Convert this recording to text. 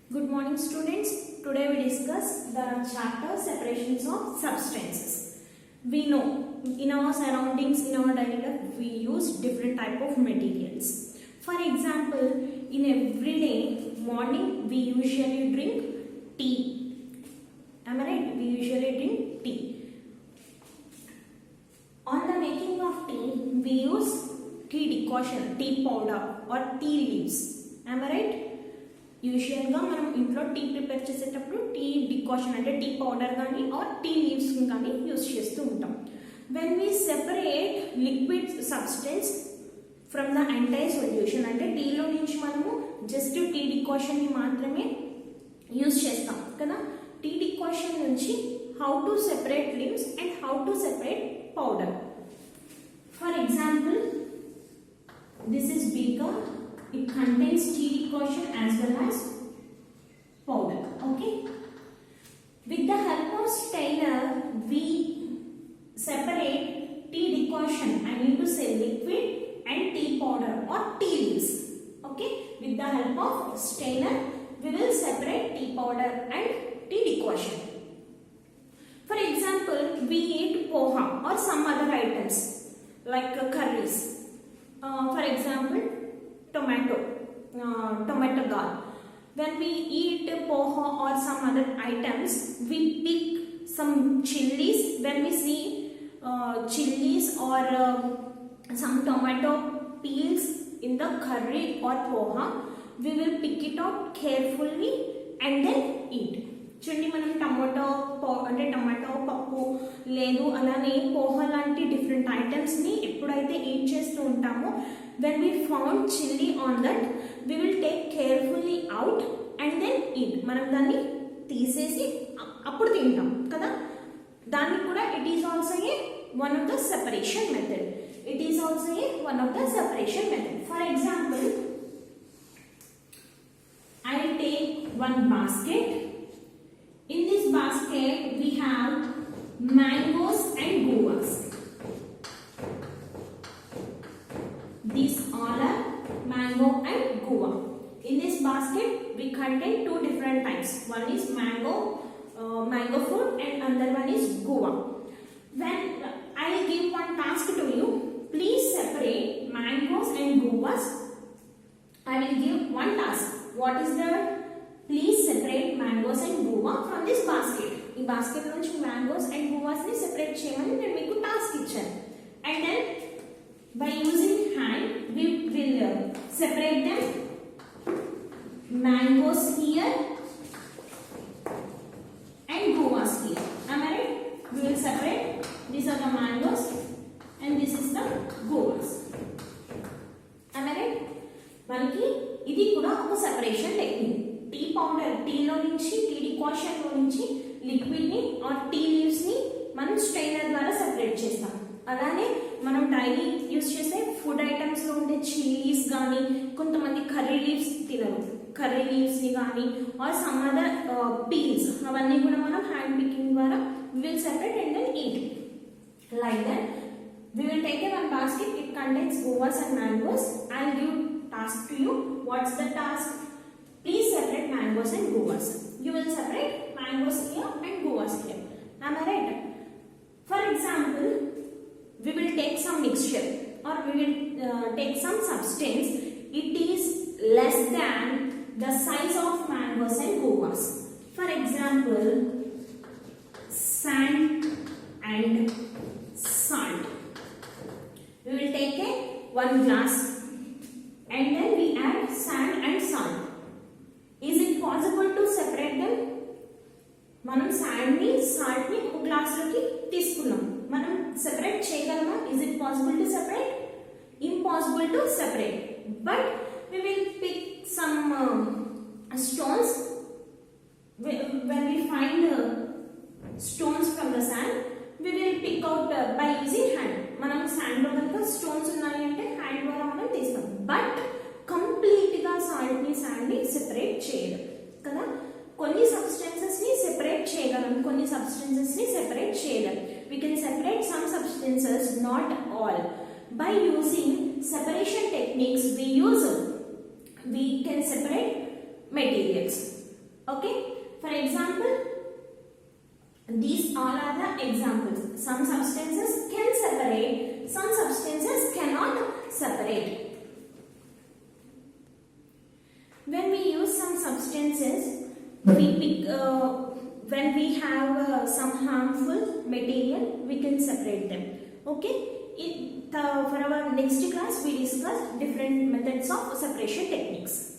Good morning students. Today we discuss the chapter separations of substances. We know in our surroundings, in our daily life, we use different type of materials. For example, in everyday morning we usually drink tea. Am I right? We usually drink tea. On the making of tea, we use tea decoction, tea powder or tea leaves. Am I right? యూజువల్గా మనం ఇంట్లో tea prepare చేసేటప్పుడు tea decoction అంటే tea powder కానీ are tea leaves కానీ use చేస్తూ ఉంటాం. When we separate liquid substance from the entire solution అంటే టీలో నుంచి మనము జస్ట్ టీ డికాషన్ని మాత్రమే యూజ్ చేస్తాం కదా. టీ డికాషన్ నుంచి how to separate leaves and how to separate powder. For example, this is beaker. It contains tea decoction as well as powder. Okay. With the help of strainer, we separate tea decoction. I mean to say liquid and tea powder or tea leaves. Okay. With the help of strainer, we will separate tea powder and tea decoction. For example, we eat poha or some other items like curries. For example, tomato dal. When we eat poha or some other items, we pick some chilies. When we see chilies or some tomato peels in the curry or poha, we will pick it out carefully and then eat. చూడండి, మనం tomato పప్పు లేదు అలానే పోహా లాంటి different ఐటమ్స్ని ఎప్పుడైతే eat చేస్తూ ఉంటామో, when we found chili on that, we will take carefully out and then eat. మనం దాన్ని తీసేసి అప్పుడు తింటాం కదా. దాన్ని కూడా it is also a one of the separation method. It is also a one of the separation method. For example, I will take one basket. In this basket we have mangoes and guavas. These all are mango and guava. In this basket we contain two different types. One is mango fruit and another one is guava. When I give one task to you, please separate mangoes and guavas. I will give one task. What is that? Please separate mangoes and guava from this basket. ఈ basket నుంచి mangoes and guavas ని separate చేయమని నేను మీకు task ఇచ్చాను. And then by using hand we will separate them. Mangoes here and guavas here. Am I right? We will separate. These are the mangoes and this is the guavas. Am I right? మనకి ఇది కూడా ఒక separation technique. Tea powder, టీలో నుంచి tea డికాషన్లో నుంచి లిక్విడ్ని are tea లీవ్స్ని మనం strainer ద్వారా separate చేస్తాం. అలానే మనం డైలీ యూస్ చేసే ఫుడ్ ఐటమ్స్లో ఉండే చిల్లీస్ కానీ, కొంతమంది కర్రీ లీవ్స్ తినరు, కర్రీ లీవ్స్ని కానీ ఆర్ సమ్ అదర్ పీల్స్, అవన్నీ కూడా మనం హ్యాండ్ పికింగ్ ద్వారా we will separate and then eat. Like that, we will take a one basket. It contains guavas and mangoes. I will give task to you. What's the task? Please separate mangoes and guavas. You will separate mangoes here and guavas here. Am I right? For example, we will take some mixture or we will take some substance. It is less than the size of mangoes and guavas. For example, sand and salt. We will take one glass and then we add sand and salt. Is it possible to separate them? మనం శాండ్ని సాల్ట్ని ఒక గ్లాస్లోకి తీసుకున్నాం, మనం separate చేయగలమా? Is it possible to separate? Impossible to separate. But we will pick some stones. When we find stones from the sand, we will pick out by using hand. మనం శాండ్లో కనుక stones ఉన్నాయి అంటే హ్యాండ్ ద్వారా మనం తీస్తాం. But కంప్లీట్గా సాల్ట్ని శాండ్ని separate చేయడం కదా. కొన్ని సబ్స్టెన్సెస్ని సెపరేట్ చేయగలం, కొన్ని సబ్స్టెన్సెస్ని సెపరేట్ చేయలేం. We can separate some substances, not all. By using separation techniques, we can separate materials. Okay, for example, these all are the examples. Some substances can separate, some substances cannot separate. When we use some substances, when we have some harmful material, we can separate them. Okay, for our next class, we discuss different methods of separation techniques.